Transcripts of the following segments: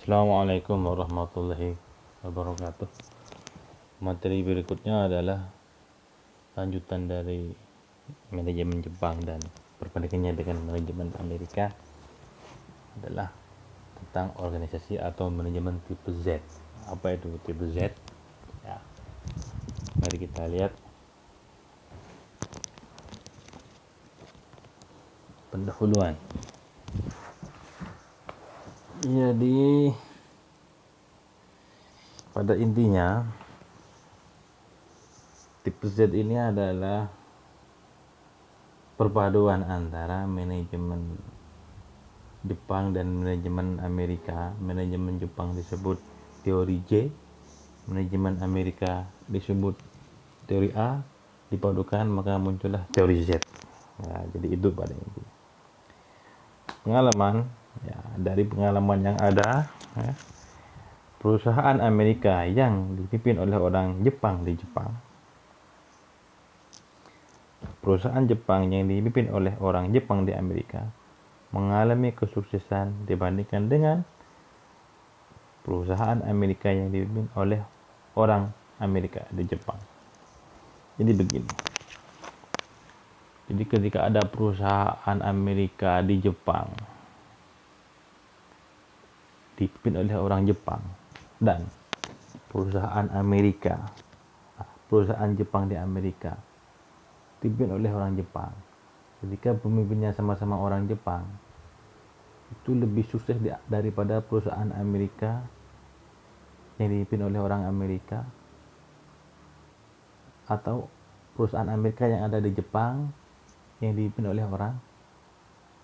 Assalamualaikum warahmatullahi wabarakatuh. Materi berikutnya adalah lanjutan dari manajemen Jepang dan perbandingannya dengan manajemen Amerika, adalah tentang organisasi atau manajemen tipe Z. Apa itu tipe Z? Ya, mari kita lihat pendahuluan. Jadi pada intinya tipe Z ini adalah perpaduan antara manajemen Jepang dan manajemen Amerika. Manajemen Jepang disebut teori J, manajemen Amerika disebut teori A, dipadukan maka muncullah teori Z. Nah, jadi itu pada intinya. Pengalaman, ya, dari pengalaman yang ada, ya, perusahaan Amerika yang dipimpin oleh orang Jepang di Jepang, perusahaan Jepang yang dipimpin oleh orang Jepang di Amerika mengalami kesuksesan dibandingkan dengan perusahaan Amerika yang dipimpin oleh orang Amerika di Jepang. Jadi begini. Jadi ketika ada perusahaan Amerika di Jepang dipimpin oleh orang Jepang dan perusahaan Jepang di Amerika dipimpin oleh orang Jepang, ketika pemimpinnya sama-sama orang Jepang, itu lebih sukses daripada perusahaan Amerika yang dipimpin oleh orang Amerika, atau perusahaan Amerika yang ada di Jepang yang dipimpin oleh orang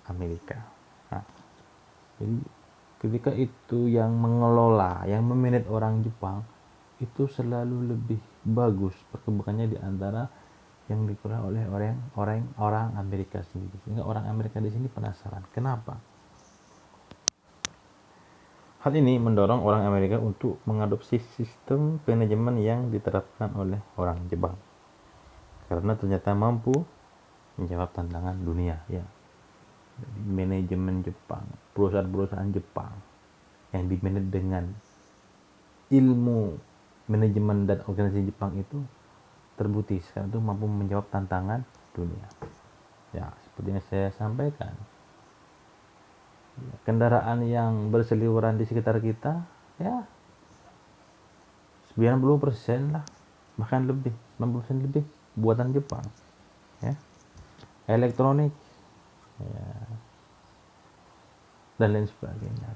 Amerika. Nah, jadi ketika itu yang mengelola, yang memanage orang Jepang, itu selalu lebih bagus perkembangannya di antara yang dikelola oleh orang Amerika sendiri. Sehingga orang Amerika di sini penasaran, kenapa? Hal ini mendorong orang Amerika untuk mengadopsi sistem manajemen yang diterapkan oleh orang Jepang, karena ternyata mampu menjawab tantangan dunia. Ya, jadi manajemen Jepang, perusahaan-perusahaan Jepang yang dimanage dengan ilmu manajemen dan organisasi Jepang itu terbukti sekarang itu mampu menjawab tantangan dunia. Ya, seperti yang saya sampaikan, kendaraan yang berseliweran di sekitar kita, ya 90% lah, bahkan lebih, 90% lebih buatan Jepang, ya, elektronik, ya, dan lain sebagainya,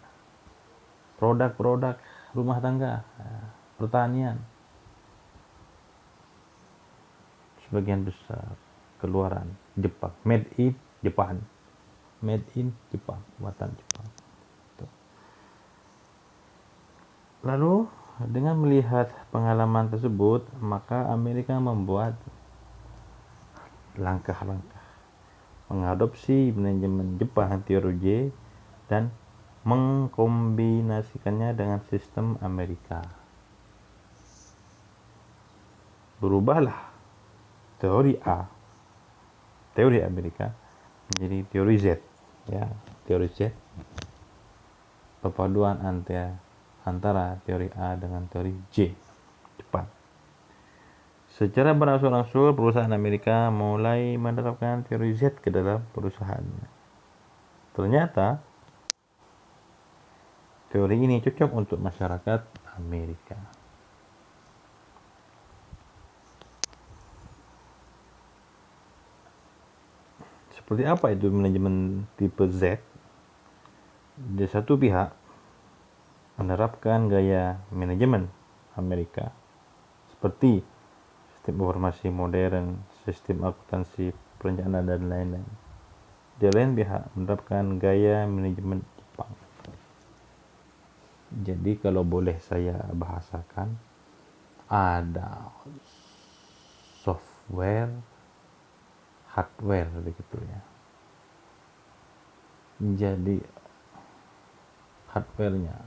produk-produk rumah tangga, ya, pertanian, sebagian besar keluaran Jepang, made in Jepang, buatan Jepang. Lalu dengan melihat pengalaman tersebut, maka Amerika membuat langkah-langkah mengadopsi manajemen Jepang teori J dan mengkombinasikannya dengan sistem Amerika. Berubahlah teori A, teori Amerika, menjadi teori Z. Ya, teori Z, perpaduan antara teori A dengan teori J, Jepang. Secara berangsur-angsur perusahaan Amerika mulai menerapkan teori Z ke dalam perusahaannya. Ternyata teori ini cocok untuk masyarakat Amerika. Seperti apa itu manajemen tipe Z? Di satu pihak menerapkan gaya manajemen Amerika seperti sistem informasi modern, sistem akuntansi, perencanaan, dan lain-lain. Di lain pihak menerapkan gaya manajemen Jepang. Jadi kalau boleh saya bahasakan, ada software, hardware begitu ya. Jadi hardware-nya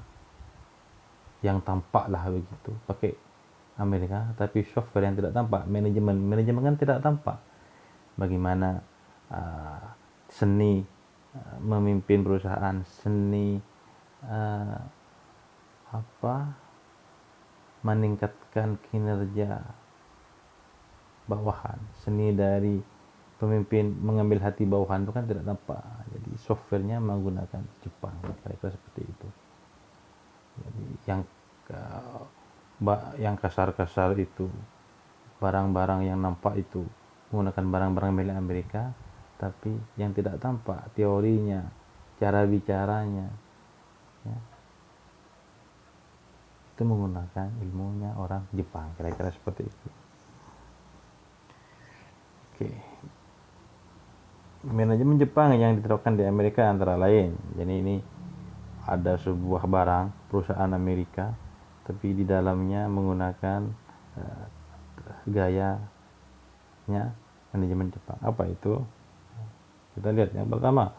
yang tampak lah begitu, pakai Amerika, tapi software yang tidak tampak, manajemen kan tidak tampak. Bagaimana seni memimpin perusahaan, seni meningkatkan kinerja bawahan. Seni dari pemimpin mengambil hati bawahan itu kan tidak nampak. Jadi softwarenya menggunakan Jepang, kira-kira seperti itu. Jadi yang kasar-kasar itu, barang-barang yang nampak itu menggunakan barang-barang milik Amerika, tapi yang tidak tampak teorinya, cara bicaranya, ya, itu menggunakan ilmunya orang Jepang, kira-kira seperti itu. Oke. Manajemen Jepang yang diterapkan di Amerika antara lain, jadi ini ada sebuah barang perusahaan Amerika, tapi di dalamnya menggunakan gayanya manajemen Jepang. Apa itu? Kita lihat yang pertama,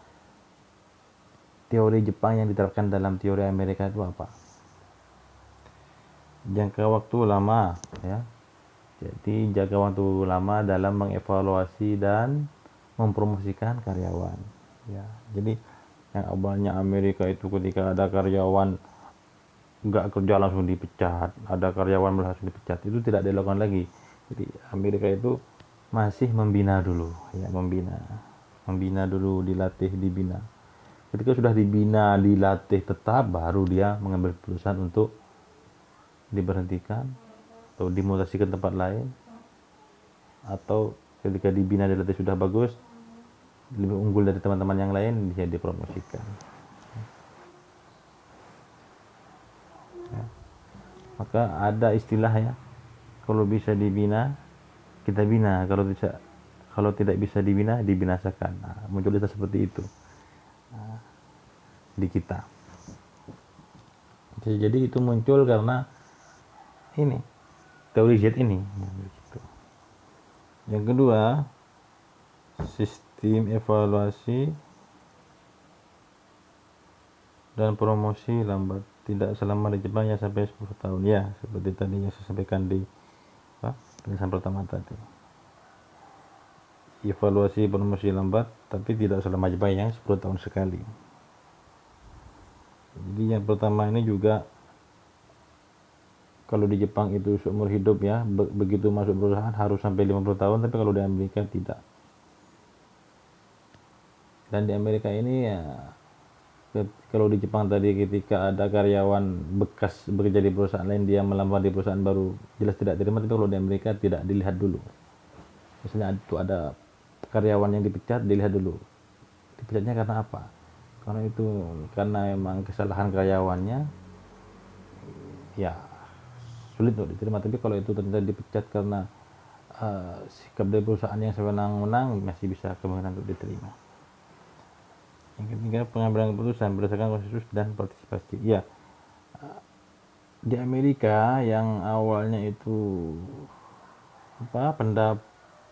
teori Jepang yang diterapkan dalam teori Amerika itu apa? Jangka waktu lama, ya. Jadi jangka waktu lama dalam mengevaluasi dan mempromosikan karyawan. Ya, jadi yang awalnya Amerika itu ketika ada karyawan nggak kerja langsung dipecat, ada karyawan langsung dipecat, itu tidak dilakukan lagi. Jadi Amerika itu masih membina dulu, ya, membina dulu, dilatih, dibina. Ketika sudah dibina, dilatih tetap, baru dia mengambil keputusan untuk diberhentikan atau dimutasi ke tempat lain, atau ketika dibina, dilatih sudah bagus, lebih unggul dari teman-teman yang lain, bisa dipromosikan. Ya. Maka ada istilahnya, kalau bisa dibina, kita bina, kalau tidak bisa dibina, dibinasakan. Nah, muncul seperti itu di kita. Jadi itu muncul karena ini teori Z ini. Yang kedua, sistem evaluasi dan promosi lambat, tidak selama di Jepang ya sampai 10 tahun, ya seperti tadi yang saya sampaikan di penjelasan pertama tadi. Evaluasi promosi lambat tapi tidak selama Jepang yang 10 tahun sekali. Jadi yang pertama ini juga kalau di Jepang itu seumur hidup, ya, begitu masuk perusahaan harus sampai 50 tahun, tapi kalau di Amerika tidak. Dan di Amerika ini, ya, kalau di Jepang tadi ketika ada karyawan bekas bekerja di perusahaan lain, dia melamar di perusahaan baru, jelas tidak terima. Tapi kalau di Amerika tidak dilihat dulu. Misalnya itu ada karyawan yang dipecat, dilihat dulu dipecatnya karena apa. Karena memang kesalahan karyawannya, ya sulit untuk diterima. Tapi kalau itu ternyata dipecat karena sikap dari perusahaan yang sewenang-wenang, masih bisa kemungkinan untuk diterima. Yang ketiga, pengambilan keputusan berdasarkan konsensus dan partisipasi. Ya, di Amerika yang awalnya itu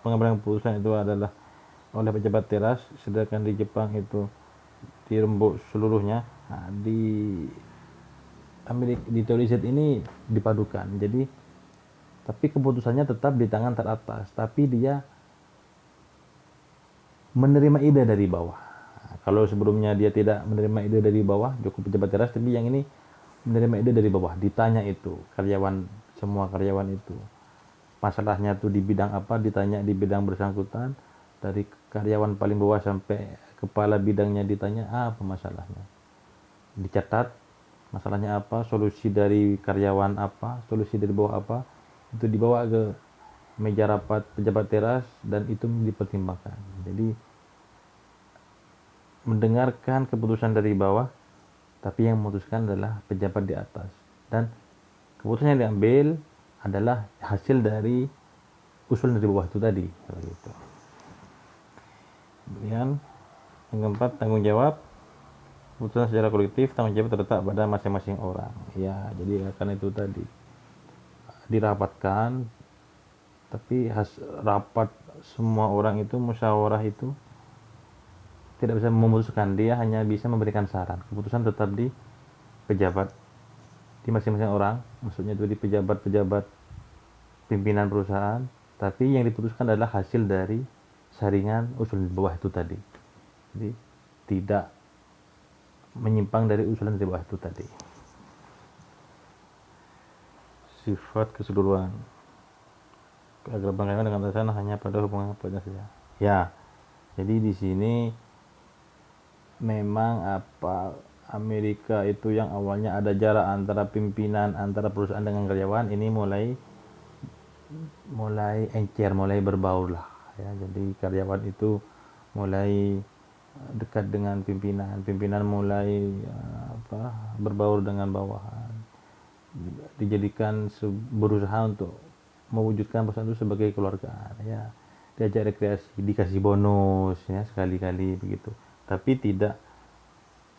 pengambilan keputusan itu adalah oleh pejabat teras, sedangkan di Jepang itu dirembuk seluruhnya. Nah, di Amerika, di teori Z ini dipadukan. Jadi, tapi keputusannya tetap di tangan teratas, tapi dia menerima ide dari bawah. Nah, kalau sebelumnya dia tidak menerima ide dari bawah, cukup pejabat teras, tapi yang ini menerima ide dari bawah. Ditanya itu semua karyawan itu masalahnya tuh di bidang apa, ditanya di bidang bersangkutan, dari karyawan paling bawah sampai kepala bidangnya ditanya apa masalahnya, dicatat masalahnya apa, solusi dari karyawan apa, solusi dari bawah apa, itu dibawa ke meja rapat pejabat teras dan itu dipertimbangkan. Jadi mendengarkan keputusan dari bawah, tapi yang memutuskan adalah pejabat di atas, dan keputusan yang diambil adalah hasil dari usul dari bawah itu tadi. Gitu. Kemudian yang keempat, tanggung jawab. Keputusan secara kolektif, tanggung jawab terletak pada masing-masing orang. Ya, jadi karena itu tadi dirapatkan, tapi rapat semua orang itu, musyawarah itu tidak bisa memutuskan, dia hanya bisa memberikan saran. Keputusan tetap di pejabat, di masing-masing orang, maksudnya itu di pejabat-pejabat pimpinan perusahaan, tapi yang diputuskan adalah hasil dari saringan usul di bawah itu tadi. Jadi tidak menyimpang dari usulan di bawah itu tadi. bersifat keseluruhan. Keakraban karyawan dengan atasan hanya pada hubungan pekerjaan saja. Ya, jadi di sini memang Amerika itu yang awalnya ada jarak antara pimpinan antara perusahaan dengan karyawan, ini mulai encer, mulai berbaur lah ya. Jadi karyawan itu mulai dekat dengan pimpinan mulai berbaur dengan bawahan, dijadikan berusaha untuk mewujudkan perusahaan itu sebagai keluarga ya, diajak rekreasi, dikasih bonus ya sekali-kali begitu, tapi tidak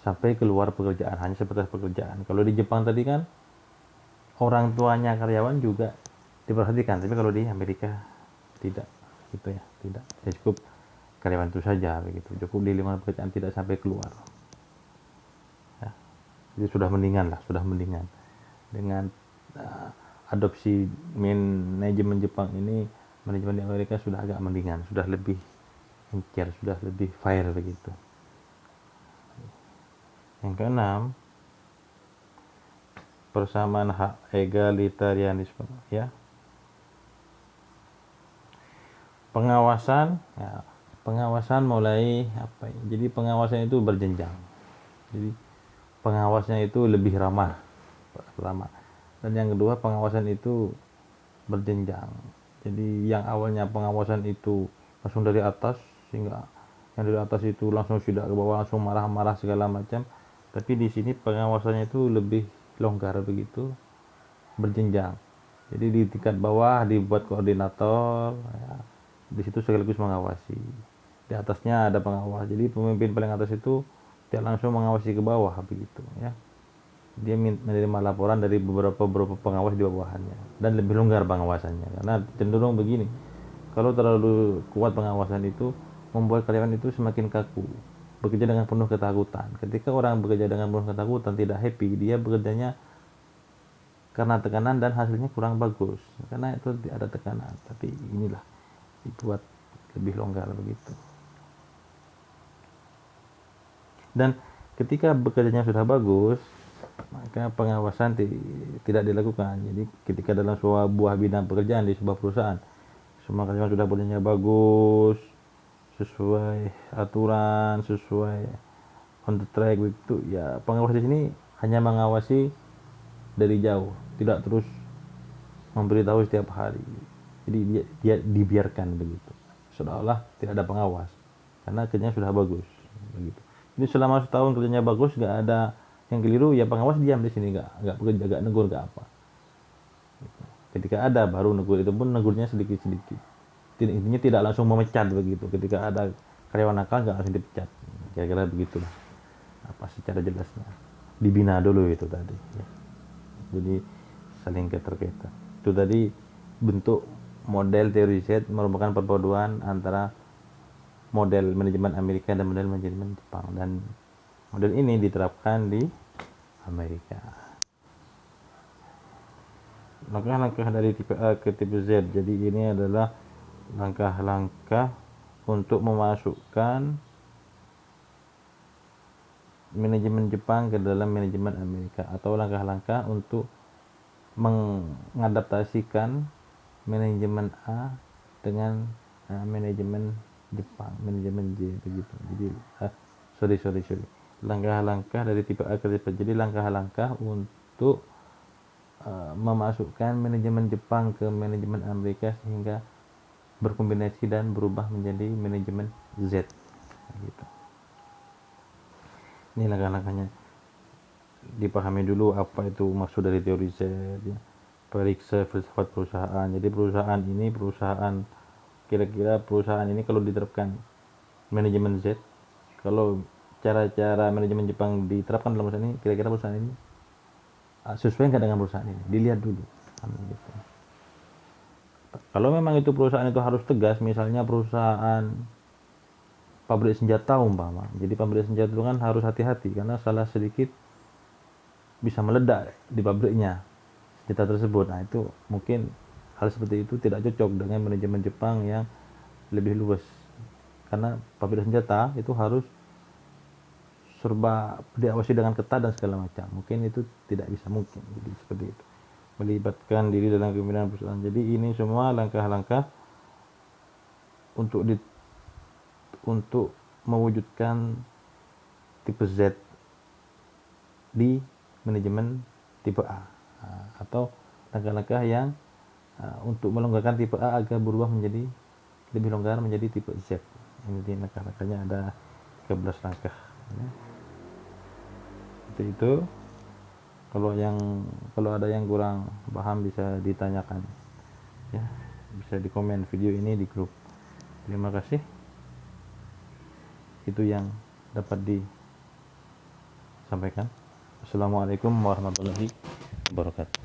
sampai keluar pekerjaan, hanya sebatas pekerjaan. Kalau di Jepang tadi kan orang tuanya karyawan juga diperhatikan, tapi kalau di Amerika tidak gitu ya, tidak ya, cukup karyawan itu saja begitu, cukup di lingkungan pekerjaan, tidak sampai keluar ya. Jadi sudah mendingan dengan adopsi manajemen Jepang ini. Manajemen di Amerika sudah agak mendingan, sudah lebih encer, sudah lebih fair begitu. Yang keenam, persamaan hak, egalitarianisme ya. Pengawasan ya, pengawasan mulai jadi pengawasan itu berjenjang. Jadi pengawasnya itu lebih ramah. Dan yang kedua, pengawasan itu berjenjang. Jadi yang awalnya pengawasan itu langsung dari atas, sehingga yang dari atas itu langsung sudah ke bawah, langsung marah-marah segala macam. Tapi di sini pengawasannya itu lebih longgar begitu, berjenjang. Jadi di tingkat bawah dibuat koordinator ya, di situ sekaligus mengawasi. Di atasnya ada pengawas. Jadi pemimpin paling atas itu dia langsung mengawasi ke bawah begitu ya. Dia menerima laporan dari beberapa pengawas di bawahannya, dan lebih longgar pengawasannya, karena cenderung begini, kalau terlalu kuat pengawasan itu membuat karyawan itu semakin kaku, bekerja dengan penuh ketakutan. Ketika orang bekerja dengan penuh ketakutan, tidak happy, dia bekerjanya karena tekanan dan hasilnya kurang bagus, karena itu ada tekanan. Tapi inilah dibuat lebih longgar begitu. Dan ketika bekerjanya sudah bagus, maka pengawasan tidak dilakukan. Jadi ketika dalam sebuah bidang pekerjaan di sebuah perusahaan, semua karyawan sudah bekerjanya bagus, sesuai aturan, sesuai on the track begitu ya, pengawas di sini hanya mengawasi dari jauh, tidak terus memberitahu setiap hari. Jadi dia dibiarkan begitu, seolah-olah tidak ada pengawas, karena kerjanya sudah bagus begitu. Jadi selama setahun kerjanya bagus, nggak ada yang keliru, ya pengawas diam di sini, nggak bekerja, nggak negur, nggak apa. Ketika ada baru negur, itu pun negurnya sedikit-sedikit. Intinya tidak langsung memecat begitu. Ketika ada karyawan nakal, nggak langsung dipecat. Kira-kira begitulah apa secara jelasnya. Dibina dulu itu tadi ya. Jadi saling keterkaitan. Itu tadi bentuk model teori Z merupakan perpaduan antara model manajemen Amerika dan model manajemen Jepang, dan model ini diterapkan di Amerika. Langkah-langkah dari tipe A ke tipe Z. Jadi ini adalah langkah-langkah untuk memasukkan manajemen Jepang ke dalam manajemen Amerika, atau langkah-langkah untuk mengadaptasikan manajemen A dengan manajemen Jepang, manajemen J begitu. Jadi sorry. Langkah-langkah dari tipe A ke tipe J. Jadi langkah-langkah untuk memasukkan manajemen Jepang ke manajemen Amerika sehingga berkombinasi dan berubah menjadi manajemen Z gitu. Ini langkah-langkahnya. Dipahami dulu apa itu maksud dari teori Z ya. Periksa filsafat perusahaan. Jadi kira-kira perusahaan ini kalau diterapkan manajemen Z, kalau cara-cara manajemen Jepang diterapkan dalam perusahaan ini, kira-kira perusahaan ini sesuai nggak dengan perusahaan ini, dilihat dulu gitu. Kalau memang itu perusahaan itu harus tegas, misalnya perusahaan pabrik senjata umpama, jadi pabrik senjata itu kan harus hati-hati, karena salah sedikit bisa meledak di pabriknya senjata tersebut. Nah itu mungkin hal seperti itu tidak cocok dengan manajemen Jepang yang lebih luas, karena pabrik senjata itu harus serba diawasi dengan ketat dan segala macam. Mungkin itu tidak bisa mungkin, jadi seperti itu. melibatkan diri dalam pemilihan perusahaan. Jadi ini semua langkah-langkah untuk mewujudkan tipe Z di manajemen tipe A, atau langkah-langkah yang untuk melonggarkan tipe A agar berubah menjadi lebih longgar menjadi tipe Z. Ini langkah-langkahnya ada 13 langkah ya. Itu kalau ada yang kurang paham bisa ditanyakan ya, bisa di komen video ini di grup. Terima kasih. Itu yang dapat disampaikan. Assalamualaikum warahmatullahi wabarakatuh.